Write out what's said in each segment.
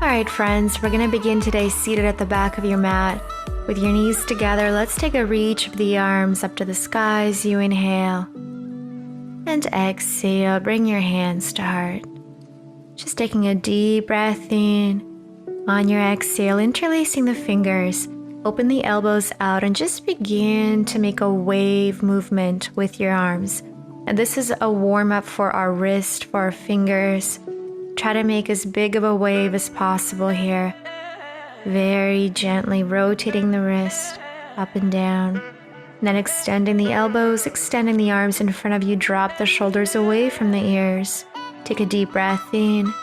Alright friends, we're going to begin today seated at the back of your mat. With your knees together, let's take a reach of the arms up to the sky as you inhale. And exhale, bring your hands to heart. Just taking a deep breath in. On your exhale, interlacing the fingers, open the elbows out and just begin to make a wave movement with your arms. And this is a warm-up for our wrist, for our fingers. Try to make as big of a wave as possible here. Very gently rotating the wrist up and down. And then extending the elbows, extending the arms in front of you. Drop the shoulders away from the ears. Take a deep breath in.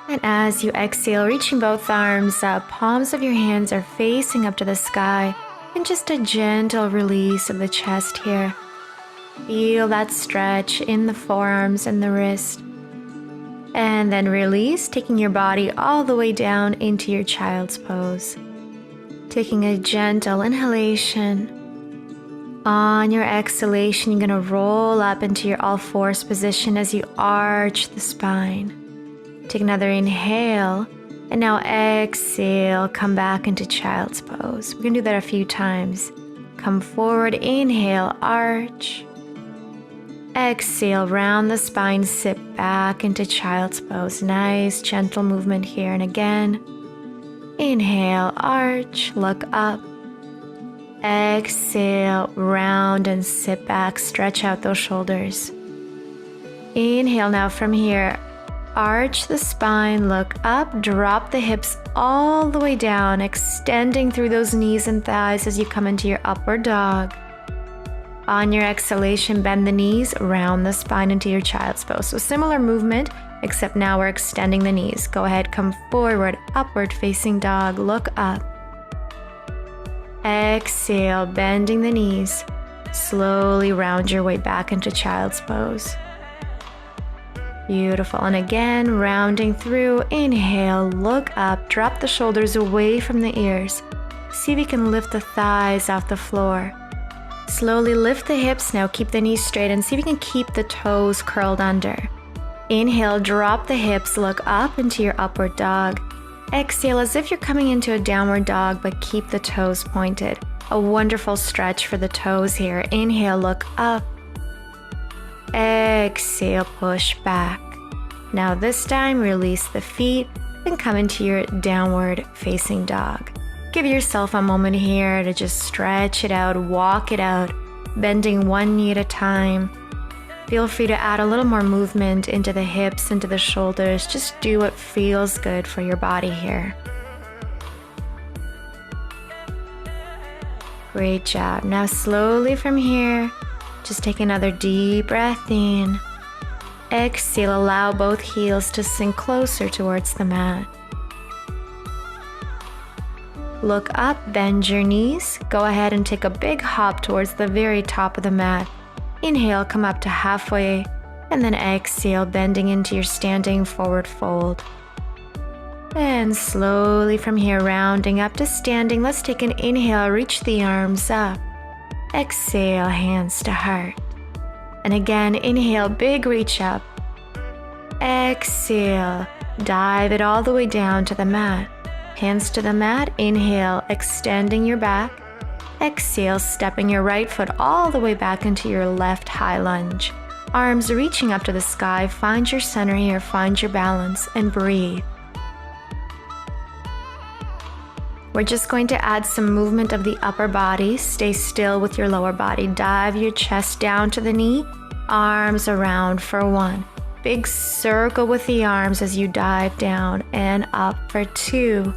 And as you exhale, reaching both arms up, palms of your hands are facing up to the sky. And just a gentle release of the chest here. Feel that stretch in the forearms and the wrist. And then release, taking your body all the way down into your child's pose. Taking a gentle inhalation. On your exhalation, you're going to roll up into your all fours position as you arch the spine. Take another inhale. And now exhale, come back into child's pose. We're going to do that a few times. Come forward, inhale, arch. Exhale, round the spine, sit back into child's pose. Nice, gentle movement here. And again, inhale, arch, look up. Exhale, round and sit back, stretch out those shoulders. Inhale now from here, arch the spine, look up, drop the hips all the way down, extending through those knees and thighs as you come into your upward dog. On your exhalation, bend the knees, round the spine into your child's pose. So similar movement, except now we're extending the knees. Go ahead, come forward, upward facing dog, look up. Exhale, bending the knees. Slowly round your way back into child's pose. Beautiful. And again, rounding through, inhale, look up, drop the shoulders away from the ears. See if you can lift the thighs off the floor. Slowly lift the hips, now keep the knees straight and see if you can keep the toes curled under. Inhale, drop the hips, look up into your upward dog. Exhale as if you're coming into a downward dog, but keep the toes pointed. A wonderful stretch for the toes here. Inhale, look up. Exhale, push back. Now this time, release the feet and come into your downward facing dog. Give yourself a moment here to just stretch it out, walk it out, bending one knee at a time. Feel free to add a little more movement into the hips, into the shoulders. Just do what feels good for your body here. Great job. Now slowly from here, just take another deep breath in. Exhale, allow both heels to sink closer towards the mat. Look up, bend your knees. Go ahead and take a big hop towards the very top of the mat. Inhale, come up to halfway, and then exhale, bending into your standing forward fold. And slowly from here, rounding up to standing. Let's take an inhale, reach the arms up. Exhale, hands to heart. And again, inhale, big reach up. Exhale, dive it all the way down to the mat. Hands to the mat, inhale, extending your back. Exhale, stepping your right foot all the way back into your left high lunge. Arms reaching up to the sky, find your center here, find your balance, and breathe. We're just going to add some movement of the upper body. Stay still with your lower body. Dive your chest down to the knee, arms around for 1. Big circle with the arms as you dive down and up for 2.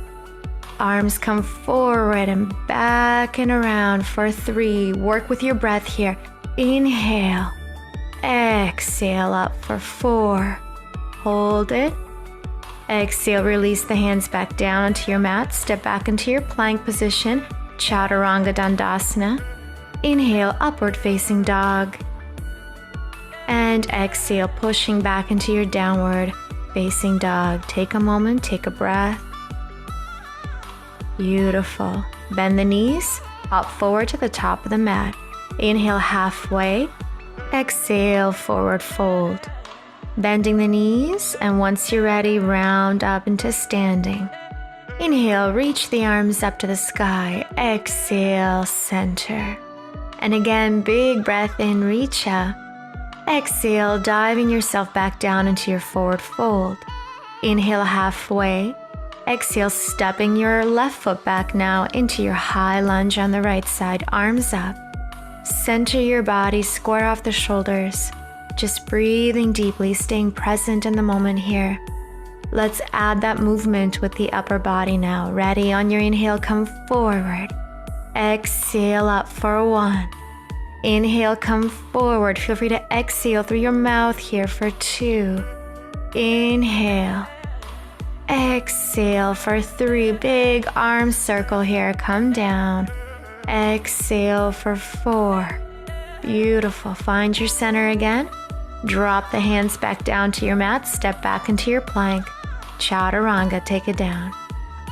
Arms come forward and back and around for 3. Work with your breath here. Inhale. Exhale up for 4. Hold it. Exhale, release the hands back down onto your mat. Step back into your plank position. Chaturanga Dandasana. Inhale, upward facing dog. And exhale, pushing back into your downward facing dog. Take a moment, take a breath. Beautiful. Bend the knees, hop forward to the top of the mat. Inhale halfway. Exhale, forward fold. Bending the knees, and once you're ready, round up into standing. Inhale, reach the arms up to the sky. Exhale, center. And again, big breath in, reach up. Exhale, diving yourself back down into your forward fold. Inhale halfway. Exhale, stepping your left foot back now into your high lunge on the right side, arms up. Center your body, square off the shoulders. Just breathing deeply, staying present in the moment here. Let's add that movement with the upper body now. Ready? On your inhale, come forward. Exhale up for 1. Inhale, come forward. Feel free to exhale through your mouth here for 2. Inhale. Exhale for 3. Big arm circle here. Come down. Exhale for 4. Beautiful. Find your center again. Drop the hands back down to your mat. Step back into your plank. Chaturanga, take it down.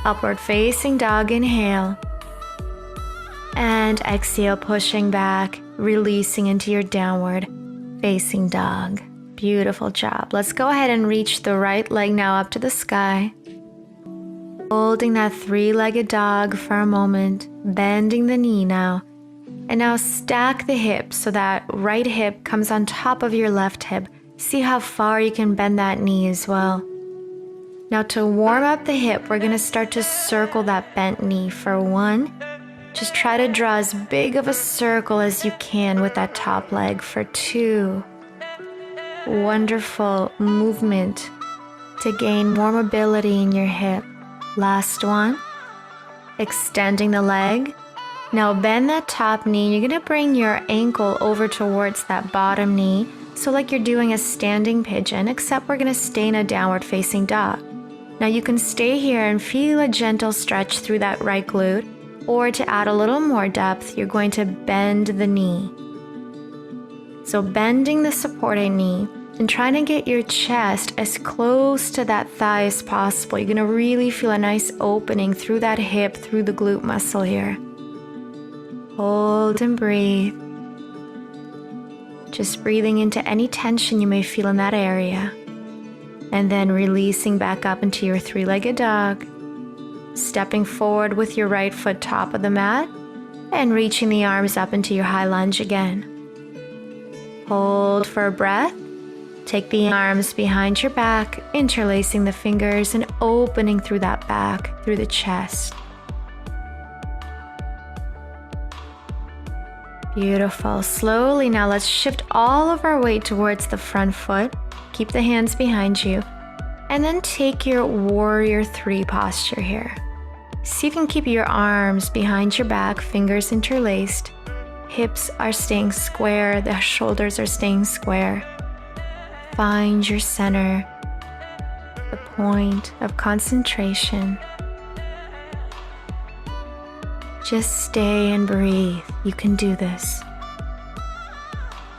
Upward facing dog, inhale. And exhale, pushing back, releasing into your downward facing dog. Beautiful job. Let's go ahead and reach the right leg now up to the sky. Holding that 3-legged dog for a moment, bending the knee now. And now stack the hips so that right hip comes on top of your left hip. See how far you can bend that knee as well. Now to warm up the hip, we're going to start to circle that bent knee for 1. Just try to draw as big of a circle as you can with that top leg for 2. Wonderful movement to gain more mobility in your hip. Last one. Extending the leg. Now bend that top knee. You're going to bring your ankle over towards that bottom knee. So like you're doing a standing pigeon, except we're going to stay in a downward facing dog. Now you can stay here and feel a gentle stretch through that right glute. Or to add a little more depth, you're going to bend the knee. So bending the supported knee and trying to get your chest as close to that thigh as possible. You're going to really feel a nice opening through that hip, through the glute muscle here. Hold and breathe. Just breathing into any tension you may feel in that area. And then releasing back up into your 3-legged dog. Stepping forward with your right foot top of the mat. And reaching the arms up into your high lunge again. Hold for a breath. Take the arms behind your back, interlacing the fingers and opening through that back, through the chest. Beautiful. Slowly now let's shift all of our weight towards the front foot. Keep the hands behind you. And then take your warrior 3 posture here. See if you can keep your arms behind your back, fingers interlaced. Hips are staying square, the shoulders are staying square. Find your center, the point of concentration. Just stay and breathe. You can do this.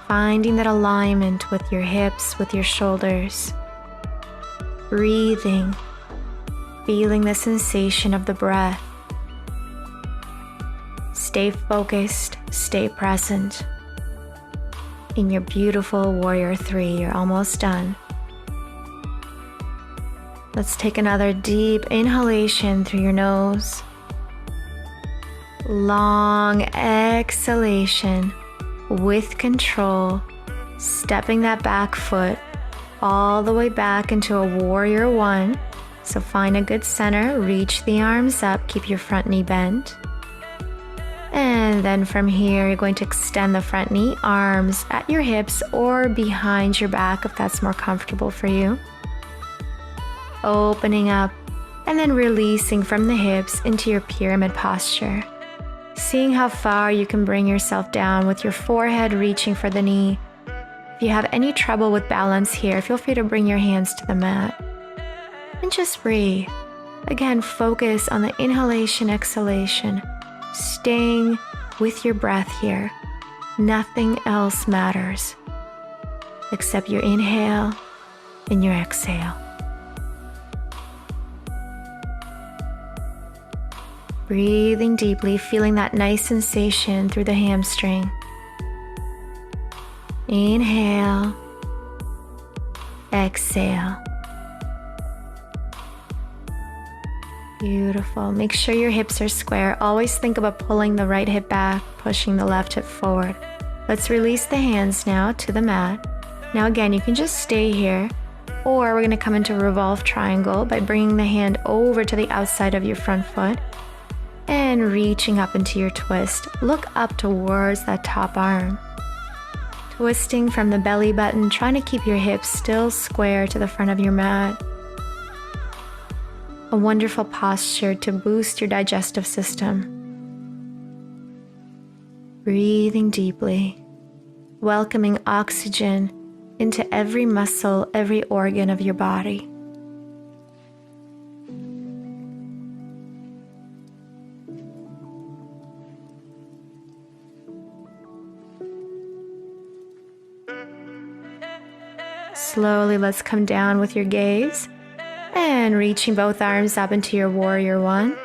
Finding that alignment with your hips, with your shoulders. Breathing, feeling the sensation of the breath. Stay focused, stay present. In your beautiful warrior 3, you're almost done. Let's take another deep inhalation through your nose. Long exhalation with control, stepping that back foot all the way back into a warrior 1. So find a good center, reach the arms up, keep your front knee bent. And then from here, you're going to extend the front knee, arms at your hips or behind your back if that's more comfortable for you. Opening up and then releasing from the hips into your pyramid posture. Seeing how far you can bring yourself down with your forehead reaching for the knee. If you have any trouble with balance here, feel free to bring your hands to the mat. And just breathe. Again, focus on the inhalation, exhalation. Staying with your breath here. Nothing else matters except your inhale and your exhale. Breathing deeply, feeling that nice sensation through the hamstring. Inhale Exhale. Beautiful. Make sure your hips are square. Always think about pulling the right hip back, pushing the left hip forward. Let's release the hands now to the mat. Now again, you can just stay here, or we're going to come into revolve triangle by bringing the hand over to the outside of your front foot and reaching up into your twist. Look up towards that top arm. Twisting from the belly button, trying to keep your hips still square to the front of your mat. A wonderful posture to boost your digestive system. Breathing deeply, welcoming oxygen into every muscle, every organ of your body. Slowly, let's come down with your gaze. And reaching both arms up into your warrior one.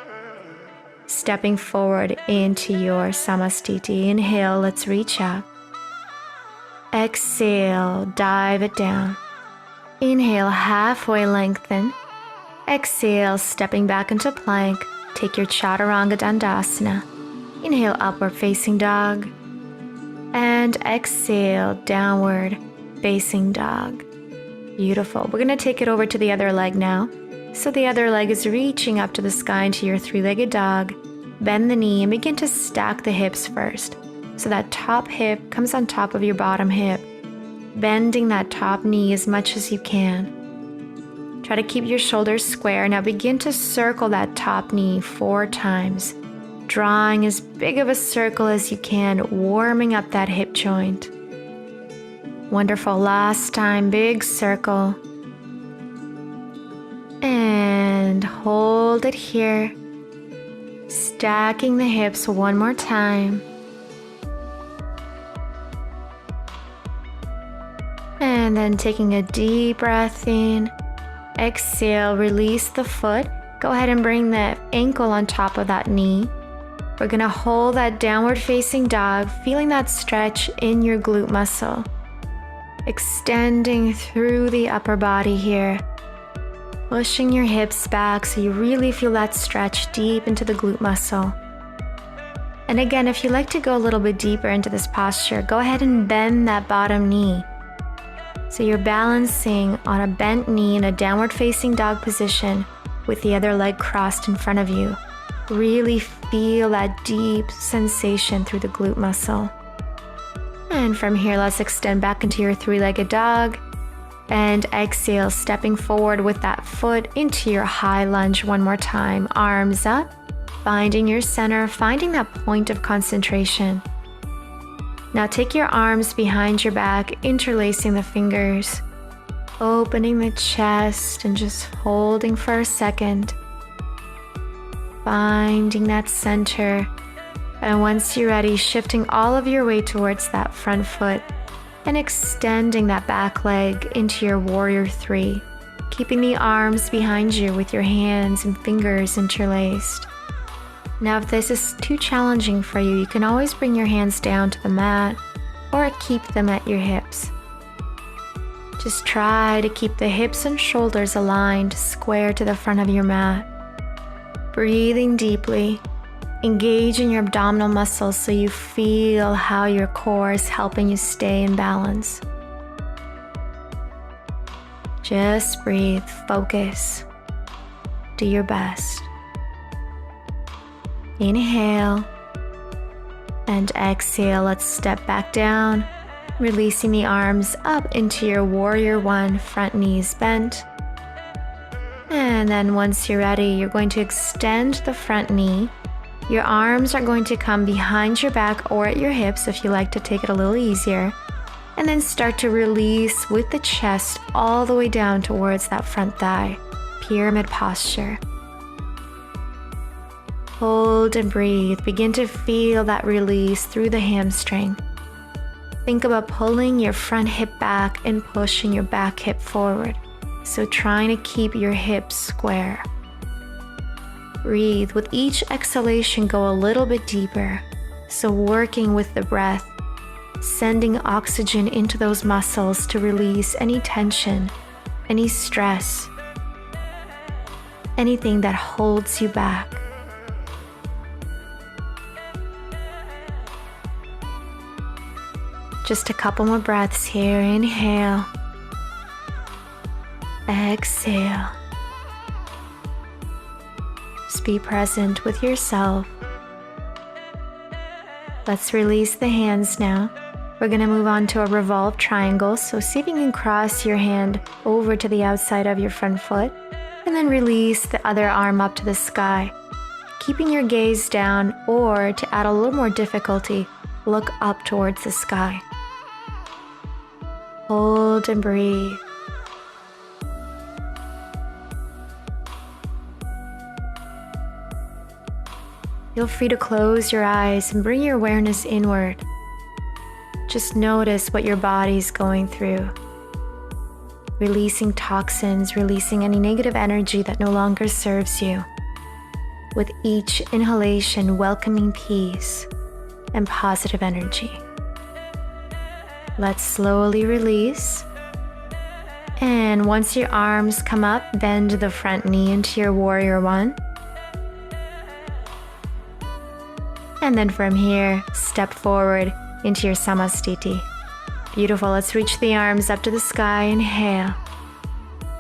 Stepping forward into your Samastiti. Inhale, let's reach up. Exhale, dive it down. Inhale, halfway lengthen. Exhale, stepping back into plank. Take your Chaturanga Dandasana. Inhale, upward facing dog. And exhale, downward facing dog. Beautiful. We're going to take it over to the other leg now. So the other leg is reaching up to the sky into your three-legged dog. Bend the knee and begin to stack the hips first. So that top hip comes on top of your bottom hip. Bending that top knee as much as you can. Try to keep your shoulders square. Now begin to circle that top knee 4 times. Drawing as big of a circle as you can, warming up that hip joint. Wonderful. Last time, big circle. And hold it here. Stacking the hips one more time. And then taking a deep breath in. Exhale, release the foot. Go ahead and bring the ankle on top of that knee. We're going to hold that downward facing dog, feeling that stretch in your glute muscle. Extending through the upper body here. Pushing your hips back so you really feel that stretch deep into the glute muscle. And again, if you like to go a little bit deeper into this posture, go ahead and bend that bottom knee. So you're balancing on a bent knee in a downward facing dog position with the other leg crossed in front of you. Really feel that deep sensation through the glute muscle. And from here, let's extend back into your three-legged dog. And exhale, stepping forward with that foot into your high lunge one more time. Arms up, finding your center, finding that point of concentration. Now take your arms behind your back, interlacing the fingers, opening the chest and just holding for a second. Finding that center. And once you're ready, shifting all of your weight towards that front foot and extending that back leg into your warrior 3, keeping the arms behind you with your hands and fingers interlaced. Now, if this is too challenging for you, you can always bring your hands down to the mat or keep them at your hips. Just try to keep the hips and shoulders aligned square to the front of your mat. Breathing deeply. Engage in your abdominal muscles so you feel how your core is helping you stay in balance. Just breathe, focus, do your best. Inhale and exhale. Let's step back down, releasing the arms up into your warrior 1, front knees bent. And then once you're ready, you're going to extend the front knee. Your arms are going to come behind your back or at your hips if you like to take it a little easier. And then start to release with the chest all the way down towards that front thigh. Pyramid posture. Hold and breathe. Begin to feel that release through the hamstring. Think about pulling your front hip back and pushing your back hip forward. So trying to keep your hips square. Breathe. With each exhalation, go a little bit deeper. So working with the breath, sending oxygen into those muscles to release any tension any stress, anything that holds you back. Just a couple more breaths here. Inhale. Exhale. Just be present with yourself. Let's release the hands now. We're going to move on to a revolved triangle. So see if you can cross your hand over to the outside of your front foot and then release the other arm up to the sky. Keeping your gaze down, or to add a little more difficulty, look up towards the sky. Hold and breathe. Feel free to close your eyes and bring your awareness inward. Just notice what your body's going through. Releasing toxins, releasing any negative energy that no longer serves you. With each inhalation, welcoming peace and positive energy. Let's slowly release. And once your arms come up, bend the front knee into your warrior one. And then from here, step forward into your Samastiti. Beautiful. Let's reach the arms up to the sky. Inhale.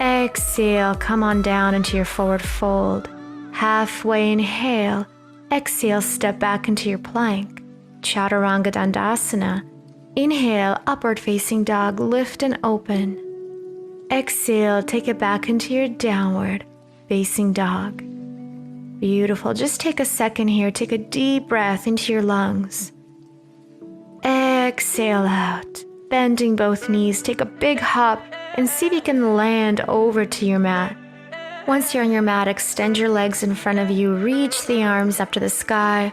Exhale. Come on down into your forward fold. Halfway inhale. Exhale. Step back into your plank. Chaturanga Dandasana. Inhale. Upward facing dog. Lift and open. Exhale. Take it back into your downward facing dog. Beautiful. Just take a second here. Take a deep breath into your lungs. Exhale out. Bending both knees. Take a big hop and see if you can land over to your mat. Once you're on your mat, extend your legs in front of you. Reach the arms up to the sky.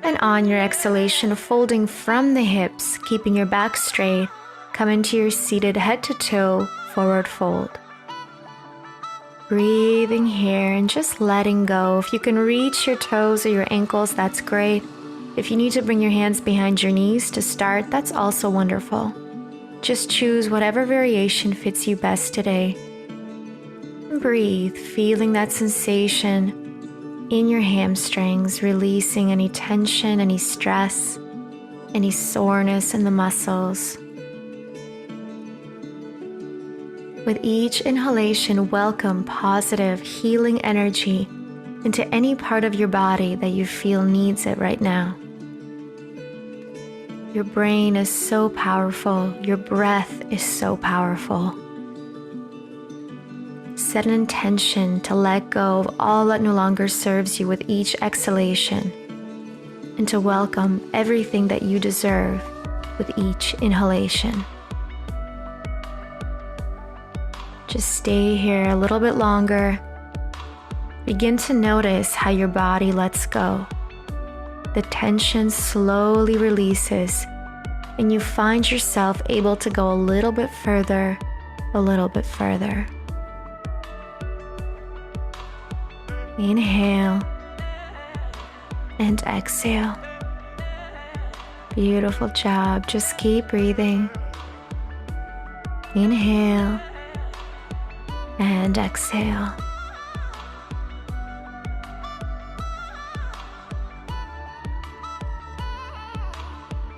And on your exhalation, folding from the hips, keeping your back straight, come into your seated head to toe forward fold. Breathing here and just letting go. If you can reach your toes or your ankles, that's great. If you need to bring your hands behind your knees to start, that's also wonderful. Just choose whatever variation fits you best today. Breathe, feeling that sensation in your hamstrings, releasing any tension, any stress, any soreness in the muscles. With each inhalation, welcome positive, healing energy into any part of your body that you feel needs it right now. Your brain is so powerful. Your breath is so powerful. Set an intention to let go of all that no longer serves you with each exhalation, and to welcome everything that you deserve with each inhalation. Just stay here a little bit longer. Begin to notice how your body lets go. The tension slowly releases, and you find yourself able to go a little bit further, a little bit further. Inhale and exhale. Beautiful job. Just keep breathing. Inhale and exhale.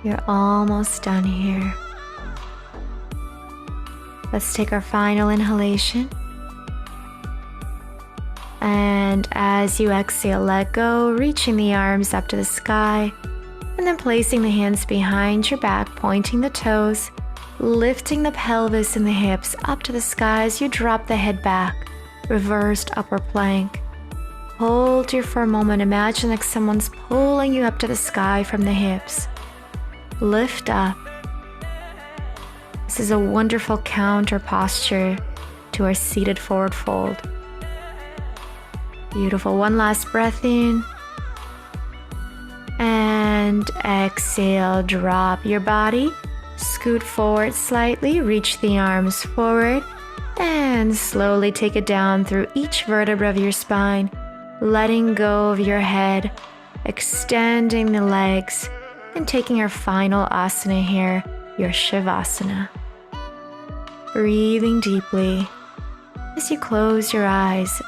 You're almost done here. Let's take our final inhalation. And as you exhale, let go, reaching the arms up to the sky, and then placing the hands behind your back, pointing the toes, lifting the pelvis and the hips up to the sky as you drop the head back, reversed upward plank. Hold here for a moment. Imagine like someone's pulling you up to the sky from the hips. Lift up. This is a wonderful counter posture to our seated forward fold. Beautiful. One last breath in. And exhale, drop your body. Scoot forward slightly, reach the arms forward, and slowly take it down through each vertebra of your spine, letting go of your head, extending the legs, and taking our final asana here, your Shavasana. Breathing deeply, as you close your eyes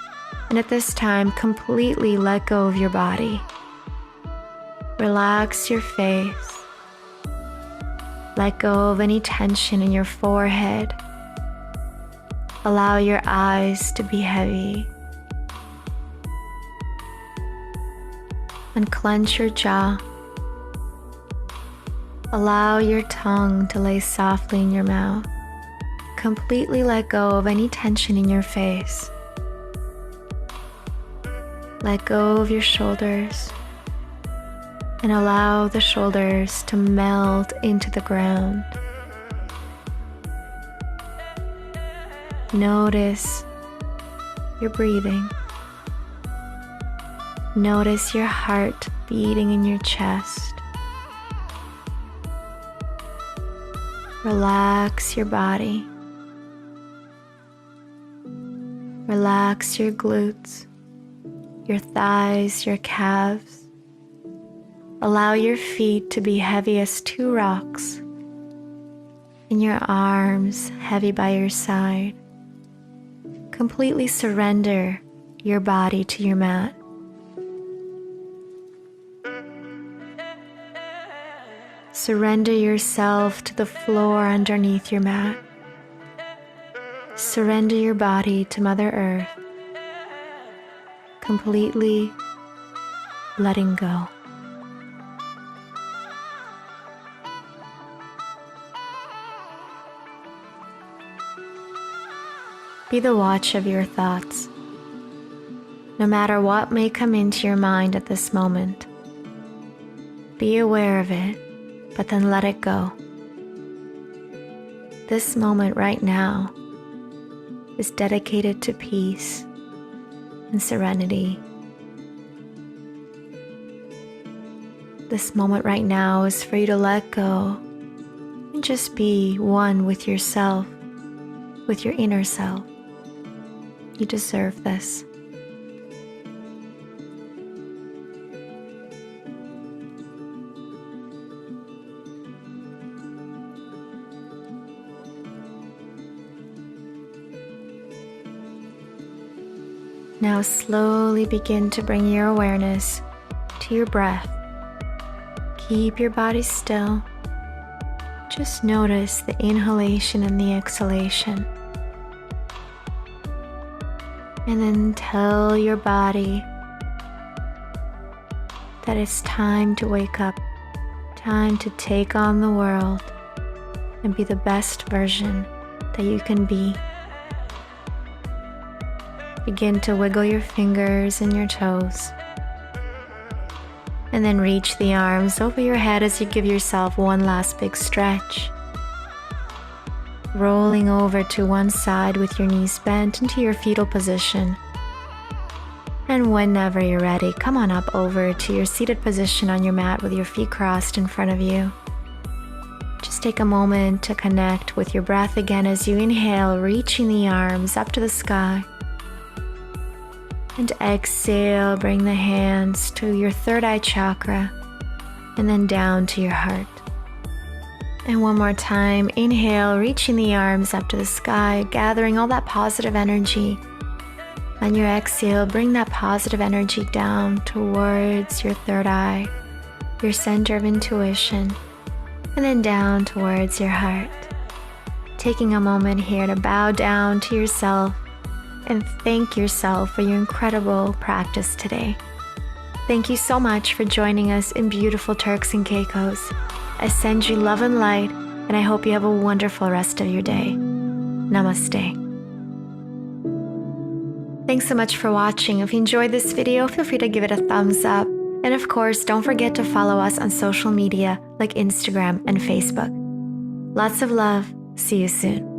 and at this time completely let go of your body. Relax your face. Let go of any tension in your forehead. Allow your eyes to be heavy. Unclench your jaw. Allow your tongue to lay softly in your mouth. Completely let go of any tension in your face. Let go of your shoulders and allow the shoulders to melt into the ground. Notice your breathing. Notice your heart beating in your chest. Relax your body. Relax your glutes, your thighs, your calves. Allow your feet to be heavy as 2 rocks, and your arms heavy by your side. Completely surrender your body to your mat. Surrender yourself to the floor underneath your mat. Surrender your body to Mother Earth, completely letting go. Be the watch of your thoughts. No matter what may come into your mind at this moment, be aware of it, but then let it go. This moment right now is dedicated to peace and serenity. This moment right now is for you to let go and just be one with yourself, with your inner self. You deserve this. Now slowly begin to bring your awareness to your breath. Keep your body still. Just notice the inhalation and the exhalation. And then tell your body that it's time to wake up, time to take on the world and be the best version that you can be. Begin to wiggle your fingers and your toes. And then reach the arms over your head as you give yourself one last big stretch. Rolling over to one side with your knees bent into your fetal position. And whenever you're ready, come on up over to your seated position on your mat with your feet crossed in front of you. Just take a moment to connect with your breath again as you inhale, reaching the arms up to the sky. And exhale, bring the hands to your third eye chakra and then down to your heart. And one more time, inhale, reaching the arms up to the sky, gathering all that positive energy. On your exhale, bring that positive energy down towards your third eye, your center of intuition, and then down towards your heart. Taking a moment here to bow down to yourself and thank yourself for your incredible practice today. Thank you so much for joining us in beautiful Turks and Caicos. I send you love and light, and I hope you have a wonderful rest of your day. Namaste. Thanks so much for watching. If you enjoyed this video, feel free to give it a thumbs up. And of course, don't forget to follow us on social media like Instagram and Facebook. Lots of love. See you soon.